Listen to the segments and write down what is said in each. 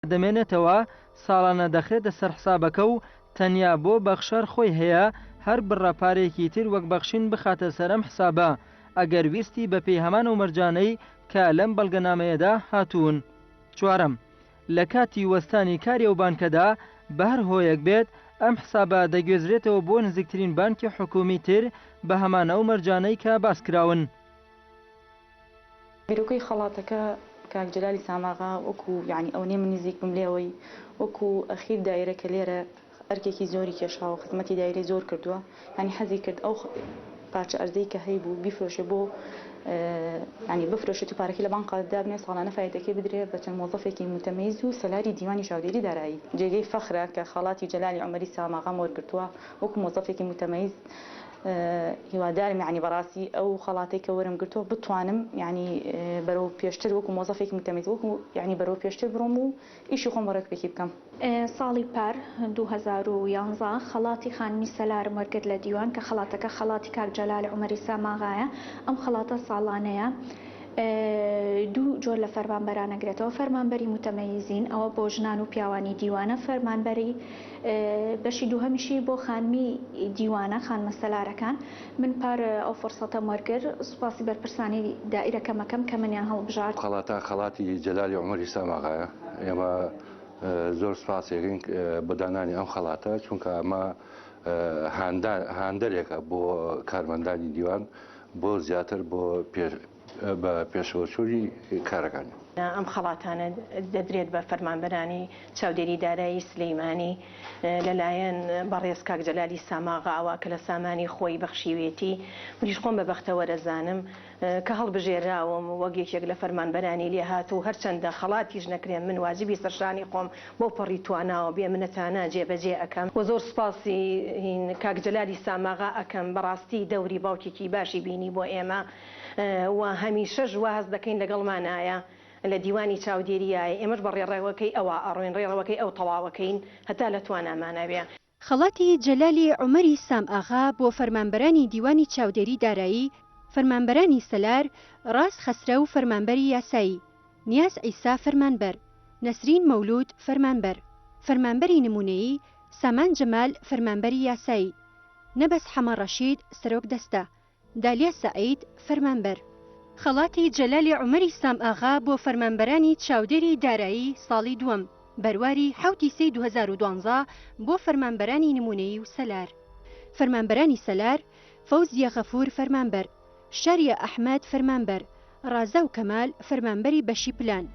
دەمێنێتەوە ساڵانە دەخرێتە سەر حسابەکە و تەنیا بۆ بەخشەر خۆی هەیە هەر بڕەپارێکی تر وەک بەخشین بخاتە سەرم حسابە ئەگەر ویستی بە پێی هەمان و مەرجانەی کە لەم بەڵگەنامەیەدا هاتوون. چوارەم لە کاتی وەستانی کاری ئەو بانکەدا بە هەر هۆیەک بێت ئەم حسابە دەگوێزرێتەوە بۆ نزیکترین بانکی حکومی تر بە هەمانە و مەرجانەی کە باسکراون. بیرۆکەی خەڵاتەکە کاک جەلالی ساماغا وەکو یعنی ئەو نێ من نزیک بم لێەوەی وەکو ئەخیر دایرەکە لێرە ئەرکێکی زۆری کێشاوە خزمەتی دایرەی زۆر کردووە ینی حەزی کرد ئەو پارچە ئەرزەی کە هەی بوو بیفرۆشێ بۆ ینی بفرۆشێت و پارەکەی لە بانقەدا بنێ ساڵانە فایدەکەی بدرێت بە چەند مۆزەفێکی متەمەیز و سەلاری دیوانی چاودێری دارایی جێگەی فەخرە کە خەڵاتی جەلالی عومەری ساماغا وەرگرتووە وەکو مۆزەفێکی متەمەیز. هیوادارم یعنی بەڕاستی ئەو خەڵاتەی کە وەرم گرتووە بتوانم یعنی بەرەو پێشتر وەکو مۆزەفێکی متەمەیز وەکو یعنی بەرەو پێشتر بڕۆم و ئیشی خۆم وەرەکپێکی بکەم. ساڵی پار 2011 خەڵاتی خانمی سەلارم وەرگرت لە دیوان کە خەڵاتەکە خەڵاتی کاک جەلالی عومەری ساماغایە. ئەم خەڵاتە ساڵانەیە دوو جۆر لە فەرمانبەرانەگرێتەوە فەرمانبەری متەمەیزین ئەوە بۆ ژنان و پیاوانی دیوانە فەرمانبەری بەشی دووهەمیشی بۆ خانمی دیوانە خانمە سەلارەکان. من پار ئەو فڕسەتەم وەرگرت سوپاسی بەرپرسانی دائیرەکەمەکەم کە منیان هەڵبژارد. خەڵاتی جەلالی عومەری ساماغایە ئێمە زۆر سوپاسێکین بۆ دانانی ئەم خەڵاتە چونکە ئەمە هاندەرێکە بۆ کارمەندانی دیوان بۆ زیاتر بۆ بە پێشەوەچووری کارەکانی. ئەم خەڵاتانە دەدرێت بە فەرمانبەرانی چاودێری دارایی سلەیمانی لەلایەن بەڕێز کاک جەلالی ساماغا ئەوە کە لە سامانی خۆی بەخشیوێتی منیش خۆم بە بەختەوە دەزانم کە هەڵبژێراوم وەک یەکێک لە فەرمانبەرانی لێ هات و هەرچەندە خەڵاتیش نەکرێن من واجبی سەرشانی خۆم بۆ پەڕی تواناوە بێ منەتانە جێبەجێ ئەەکەم و زۆر سپاسی کاک جەلالی ساماغا ئەەکەم بەڕاستی دەوری باوکێکی باشی بینی بۆ ئێمە و هەمیشەش واز دەکەین لەگەڵمانایە لە دیوانی چاودێریایە ئێمەش بە ڕێڕەوەکەی ئەوە ئەڕۆین ڕێڕەوەکەی ئەو تەواوەکەین هەتا لە توانامانەوێ. خەڵاتی جەلالی عومەری سامئاغا بۆ فەرمانبەرانی دیوانی چاودێری دارایی، فەرمانبەرانی سەلار، ڕاست خەسرە و فەرمانبەری یاسایی، نیاز عیسا فەرمانبەر، نەسرین مەولود فەرمانبەر، فەرمانبەری نمونەیی سامان جەمال فەرمانبەری یاسایی، نەبەس حەمە ڕەشید سەرۆک دەستە، دالیا سەعید فەرمانبەر. خەڵاتی جەلالی عومەری سامئاغا بۆ فەرمانبەرانی چاودێری دارایی ساڵی دووەم بەرواری 7 2012 بۆ فەرمانبەرانی نمونەیی و سەلار. فەرمانبەرانی سەلار فەوزیە غەفور فەرمانبەر، شاریە ئەحمەد فەرمانبەر، ڕازا و کەمال فەرمانبەری بەشی پلان.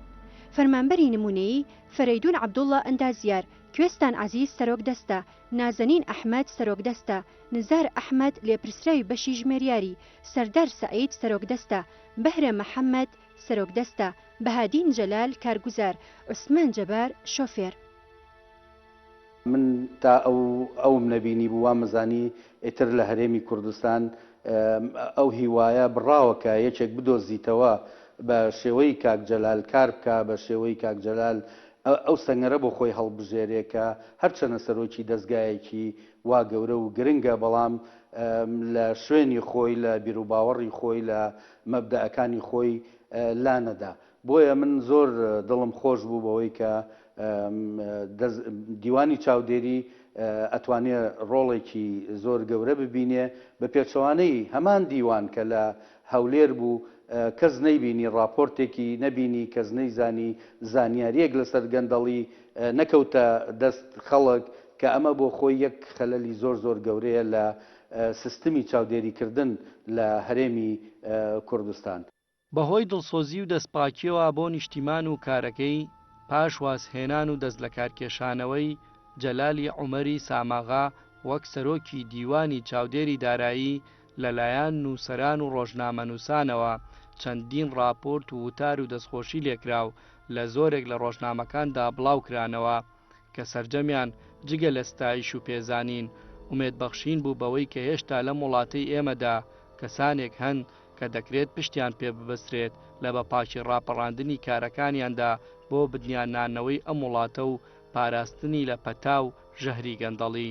فەرمانبەری نمونەیی فەرەیدون عەبدوڵڵا ئەندازیار، کوێستان عەزیز سەرۆک دەستە، نازەنین ئەحمەد سەرۆک دەستە، نزار ئەحمەد لێپرسراوی بەشی ژمێریاری، سەردار سەعید سەرۆک دەستە، بەهرە مەحەممەد سەرۆک دەستە، بەهادین جەلال کارگوزار، عوسمان جەبار شۆفێر. من تا ئەوم نەبینی بوو وامەزانی ئێتر لە هەرێمی کوردستان ئەو هیوایە بڕاوەکە یەکێک بدۆزیتەوە بە شێوەی کاک جەلال کار بکە بە شێوەی کاک جەلال ئەو سەنگەرە بۆ خۆی هەڵبژێرێکە هەرچەنە سەرۆکی دەستگایەکی وا گەورە و گرنگە بەڵام لە شوێنی خۆی لە بیرروباوەڕی خۆی لە مەبدەعەکانی خۆی لا نەدا. بۆیە من زۆر دڵم خۆش بوو بەوەی کە دیوانی چاودێری ئەتوانێت ڕۆڵێکی زۆر گەورە ببینێ بە پێچەوانەی هەمان دیوان کە لە هەولێر بوو کەس نەیبینی راپۆرتێکی نەبینی کەس نەیزانی زانیاریەک لەسەر گەندەڵی نەکەوتە دەست خەڵک کە ئەمە بۆ خۆی یەک خەلەلی زۆر زۆر گەورەیە لە سیستمی چاودێریکردن لە هەرێمی کوردستان. بەهۆی دڵسۆزی و دەستپاکیەوە بۆ نیشتیمان و کارەکەی پاش وازهێنان و دەست لە کارکێشانەوەی جەلالی عومەری ساماغا وەک سەرۆکی دیوانی چاودێری دارایی لەلایەن نووسەران و ڕۆژنامەنووسانەوە چەندین راپۆرت و وتار و دەستخۆشی لێکراو لە زۆرێک لە ڕۆژنامەکاندا بڵاوکرانەوە کە سەرجەمیان جگە لە ستایش و پێزانین ومێدبەخشین بوو بەوەی کە هێشتا لەم وڵاتەی ئێمەدا کەسانێک هەن کە دەکرێت پشتیان پێ ببەسترێت لە بەپاکی ڕاپەڕاندنی کارەکانیاندا بۆ بدنیانانەوەی ئەم وڵاتە و پاراستنی لە پەتا و ژەهری گەندەڵی.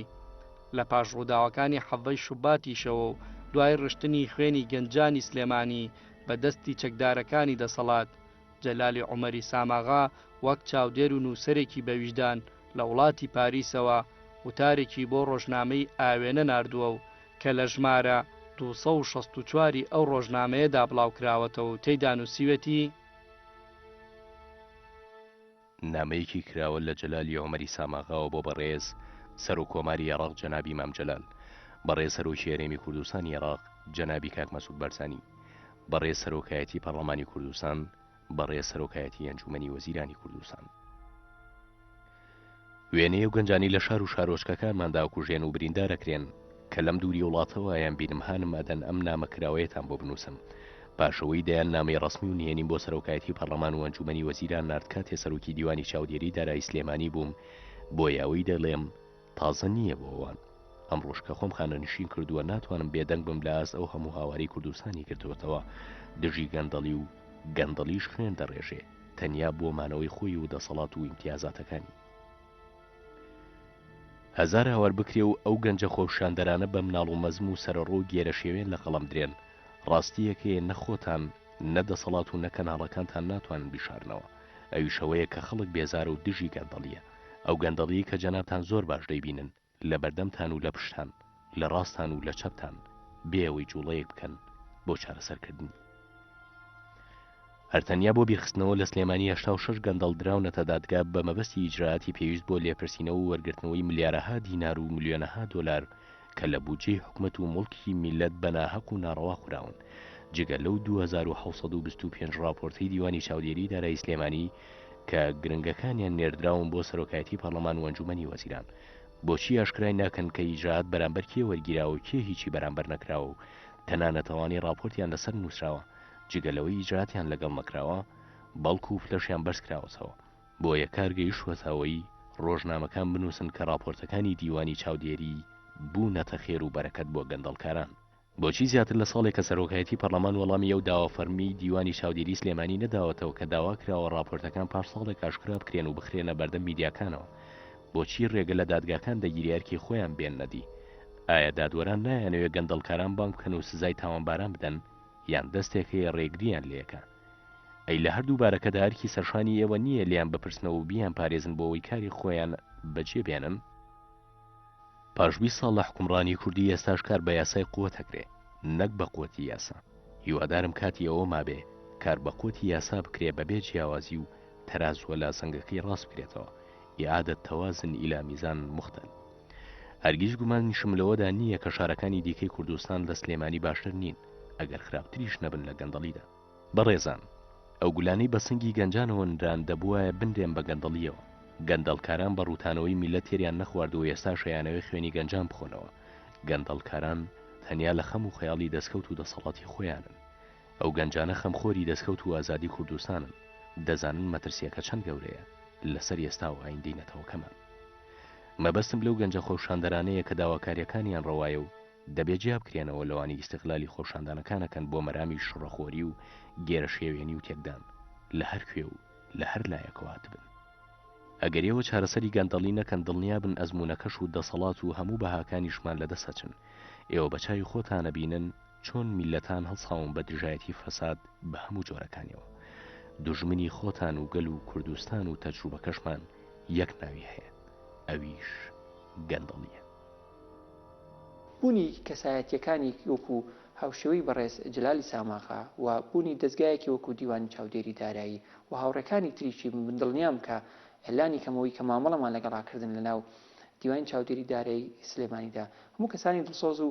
لە پاش ڕووداوەکانی حەڤەی شوباتیشەوە و دوای ڕشتنی خوێنی گەنجانی سلێمانی بە دەستی چەکدارەکانی دەسەڵات جەلالی عومەری ساماغا وەک چاودێر و نووسەرێکی بەویژدان لە وڵاتی پاریسەوە وتارێکی بۆ ڕۆژنامەی ئاوێنە ناردووە و کە لە ژمارە 264 ئەو ڕۆژنامەیەدا بڵاوکراوەتەوە و تێیدا نووسیوەتی نامەیەکی کراوە لە جەلالی عومەری ساماغاوە بۆ بەڕێز سەر و کۆماری عێراق جەنابی مام جەلال، بەڕێز سەرۆکی هەرێمی کوردستانی عێراق جەنابی کاک مەسعود بەرزانی، بەڕێز سەرۆکایەتی پەرلەمانی کوردستان، بەڕێز سەرۆکایەتی ئەنجومەنی وەزیرانی کوردستان. وێنەیە و گەنجانی لە شار و شارۆچکەکانماندا کوژێن و بریندارەکرێن کە لەم دووری وڵاتەوە ئایان بینم هانم ئەدەن ئەم نامەکراوەیەتان بۆ بنووسم. پاشەوەی دەیان نامەی ڕسمی و نهێنیم بۆ سەرۆکایەتی پەرلەمان و ئەنجومەنی وەزیران نارد کاتێ سەرۆکی دیوانی چاودێری دارایی سلێمانی بووم بۆ یاوەی دەڵێم تازە نییە بۆ ئەوان. ئەم ڕۆژکە خۆم خانەنشین کردووە ناتوانم بێدەنگ بم لە ئاست ئەو هەموو هاواری کوردستانی کردوێتەوە دژی گەندەڵی و گەندەڵیش خوێن دەڕێژێ تەنیا بۆ مانەوەی خۆی و دەسەڵات و ئیمتیازاتەکانی. هەزار هاوار بکرێ و ئەو گەنجە خۆشاندەرانە بە مناڵ و مەزم و سەرڕۆ گێرە شێوێن لە قەڵەم درێن. ڕاستیەکەیە نەخۆتان نەدەسەڵات و نەکەناڵەکانتان ناتوانن بیشارنەوە. ئەویشەوەیە کە خەڵک بێزار و دژی گەندەڵیە. ئەو گەندەڵی کە جەنابتان زۆر باش دەیبینن لە بەردەمتان و لە پشتان، لە ڕاستان و لە چەپتان، بێەوەی جوڵەیەک بکەن بۆ چارەسەرکردنی. هەرتەنیا بۆ بیرخستنەوە لە سلێمانی 86 گەندەڵ دراونەتە دادگا بە مەبەستی ئیجراعاتی پێویست بۆ لێپرسینەوە و وەرگرتنەوەی ملیارەها دینار و ملیۆنەها دۆلار کە لە بودجەی حکومەت و مڵکی میلەت بەناحەق و ناڕەوا خوراون. جگە لەو 2725 راپۆرتەی دیوانی چاودێری دارایی سلێمانی کە گرنگەکانیان نێردراون بۆ سەرۆکایەتی پەرلەمان و ئەنجومەنی وەزیران. بۆچی ئاشکرای ناکەن کە ئیجراعات بەرامبەر کێ وەرگیراوە و کێ هیچی بەرامبەر نەکراوە و تەنانەتەوانی راپۆرتیان لەسەر نووسراوە جگەلەوەی ئیجراعاتیان لەگەڵ نەکراوە بەڵکو و فلەشیان بەرز کراوەتەوە. بۆیە کارگەیشتوەتەوەی ڕۆژنامەکان بنووسن کە راپۆرتەکانی دیوانی چاودێری بوونەتە خێر و بەرەکەت بۆ گەندەڵکاران. بۆچی زیاتر لە ساڵێک کە سەرۆکایەتی پەرلەمان وەڵامی ئەو داوافەرمی دیوانی چاودێری سلێمانی نەداوەتەوە کە داوا کراوە راپۆرتەکان پاش ساڵێک ئاشکرا بکرێن و بخرێنە بەردەم میدیاکانەوە، بۆچی ڕێگە لە دادگاکان دەگیریارکی خۆیان بێن نەدی؟ ئایا دادوەران نایانەوێت گەندەڵکاران بانگ بکەن و سزای تاوانباران بدەن یان دەستێکەیە ڕێگریان لێەکە؟ ئەی لە هەردوو بارەکەدا هەرکی سەرشانی ئێوە نییە لیان بپرسنەوە و بیان پارێزن بۆەوەی کاری خۆیان بەجێ بێنن؟ پاش 20 ساڵ لە حکومڕانی کوردی ئێستاش کار بە یاسای قووەتەکرێ نەک بە قووەتی یاسا. هیوادارم کاتی ئەوە مابێ کار بە قووەتی یاسا بکرێ بەبێ جیاوازی و تەرازوە لا سەنگەکەی ڕاست بکرێتەوە. ئیعادەت تەوازن ئیلا میزان مختل. هەرگیز گومانیشم لەوەدا نییە کە شارەکانی دیکەی کوردستان لە سلێمانی باشتر نین ئەگەر خراپتریش نەبن لە گەندەڵیدا. بەڕێزان، ئەو گولانەی بە سنگی گەنجانەوە نران دەبووایە بندێن بە گەندەڵیەوە. گەندەڵکاران بە ڕوتانەوەی میلەت تێریان نەخواردەوە ئێستا شەیانەوەی خوێنی گەنجان بخۆنەوە. گەندەڵکاران تەنیا لە خەم و خەیاڵی دەستکەوت و دەسەڵاتی خۆیانن. ئەو گەنجانە خەمخۆری دەستکەوت و ئازادی کوردستانن. دەزانن مەترسیەکە چەند گەورەیە لەسەر ئێستا و ئایندەی نەتەوەکەمان. مەبەستم لەو گەنجە خۆشاندەرانەیە کە داواکاریەکانیان ڕەوایە و دەبێت جیا بکرێنەوە لەوانی ئیستیقلالی خۆشاندانەکانەکەن بۆ مەرامی شڕەخۆری و گێرە شێوێنی و تێکدان لە هەر کوێ و لە هەر لایەکەوە هاتبن. ئەگەر ئێوە چارەسەری گەندەڵی نەکەن دڵنیا بن ئەزموونەکەش و دەسەڵات و هەموو بەهاکانیشمان لەدەسەچن. ئێوە بە چاوی خۆتانە بینن چۆن میلەتان هەڵساون بە دژایەتی فەساد بە هەموو جۆرەکانیەوە. دوژمنی خۆتان و گەل و کوردستان و تەجروبەکەشمان یەک ناوی هەیە، ئەویش گەندەڵیە. بوونی کەسایەتیەکانی وەکو هاوشێوەی بەڕێز جەلالی ساماغا و بوونی دەستگایەکی وەکو دیوانی چاودێری دارایی و هاوڕەکانی تریشی دڵنیام کە ئەلانی کەمەوەی کە مامەڵەمان لەگەڵاکردن لەناو دیوانی چاودێری دارایی سلێمانیدا هەموو کەسانی دڵسۆز و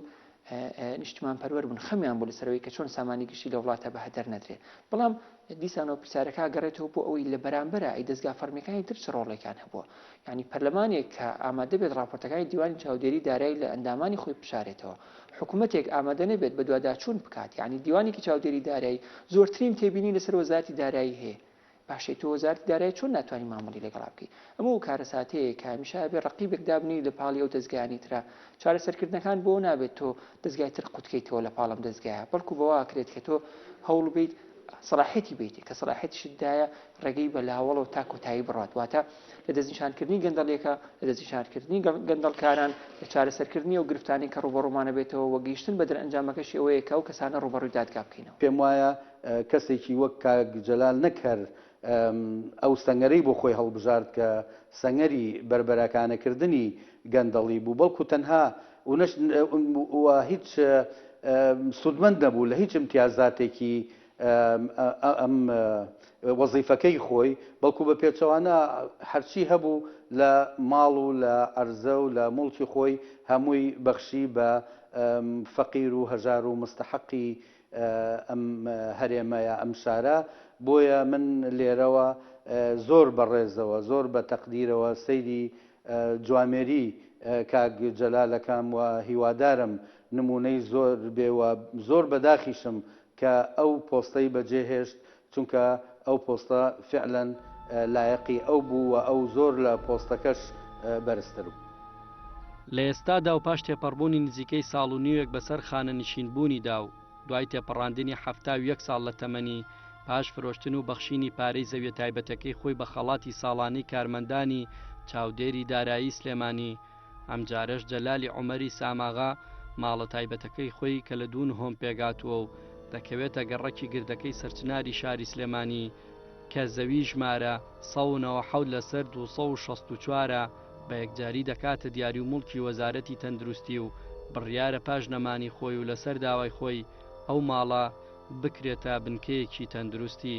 نیشتمان پەروەر بوون خەمیان بۆ لەسەرەوەی کە چۆن سامانی گشتی لە وڵاتە بە هەدەر نەدرێت. بەڵام دیسانەوە پرسیارەکە گەڕێتەوە بۆ ئەوەی لە بەرامبەرە ئەی دەستگا فەرمیەکانی تر چ ڕۆڵێکیان هەبووە. یعنی پەرلەمانێک کە ئامادە بێت راپۆرتەکانی دیوانی چاودێری دارایی لە ئەندامانی خۆی بشارێتەوە، حکوومەتێک ئامادە نەبێت بە دوواداچوون بکات. یعنی دیوانێکی چاودێری دارایی زۆرترین تێبینی لەسەر وەزارەتی دارایی هەیە. باشەی تۆ وەزارەتی دارایی چۆن ناتوانانی مامەڵی لەگەڵا بکەیت؟ ئەمە کارە ساتەیە کە هەمیشە بێ ڕقیبێک دابنی لە پاڵی ئەو دەستگایانی ترە. چارەسەرکردنەکان بۆ نابێت تۆ دەستگای تر قوتکەیتەوە لە پاڵم دەستگایە، بەڵکو بەوا کرێت کە تۆ هەوڵ بیت سەلاحێتی بیت کە سەلاحێتیشدایە ڕێگەی بە لاوەڵ و تا کۆتایی بڕات. واتە لە دەستنیشانکردنی گەندەڵێکە، لە دەستنیشانکردنی گەندەڵکاران، لە چارەسەرکردنی و گرفتانی کە ڕوبەڕوومانە بێتەوە و گەیشتن بە دەرئەنجامەکەشی ئەوەیە کە ئەو کەسانە ڕوبەڕووی دادگا بکەینەوە. پێم وایە کەسێکی وەک کاک جەلال نەکەر ئەو سەنگەرەی بۆ خۆی هەڵبژارد کە سەنگەری بربەرەکانەکردنی گەندەڵی بوو، بەڵکو تەنها هیچ سودمەند نەبوو لە هیچ امتیازاتێکی ئەم وەزیفەکەی خۆی، بەڵکو بە پێچەوانە هەرچی هەبوو لە ماڵ و لە عەرزە و لە موڵکی خۆی هەمووی بەخشی بە فەقیر و هەژار و مستحەقی ئەم هەرێمەیە ئەم شارە. بۆیە من لێرەوە زۆر بەڕێزەوە زۆر بە تەقدیرەوە سەیری جوامێری کاک جەلالەکەم و هیوادارم نمونەی زۆر بێوە زۆر بەداخیشم کە ئەو پۆستەی بەجێهێشت، چونکە ئەو پۆستە فعلەن لایەقی ئەو بوو و ئەو زۆر لە پۆستەکەش بەرزتر بوو. لە ئێستادا و پاش تێپەڕبوونی نزیکەی ساڵ و نیوێک بەسەر خانە نشینبوونیدا و دوای تێپەڕاندنی 71 ساڵ لە تەمەنی پاش فرۆشتن و بەخشینی پارەی زەویە تایبەتەکەی خۆی بە خەڵاتی ساڵانەی کارمەندانی چاودێری دارایی سلێمانی، ئەمجارەش جەلالی عومەری ساماغا ماڵە تایبەتەکەی خۆی کە لە دوون هۆم پێگاتووە و دەکەوێتە گەڕەکی گردەکەی سەرچناری شاری سلێمانی کە زەوی ژمارە 197 لەسەر 264 بە یەکجاری دەکاتە دیاری و موڵکی وەزارەتی تەندروستی و بڕیارە پاش نەمانی خۆی و لەسەر داوای خۆی ئەو ماڵە بکرێتە بنکەیەکی تەندروستی.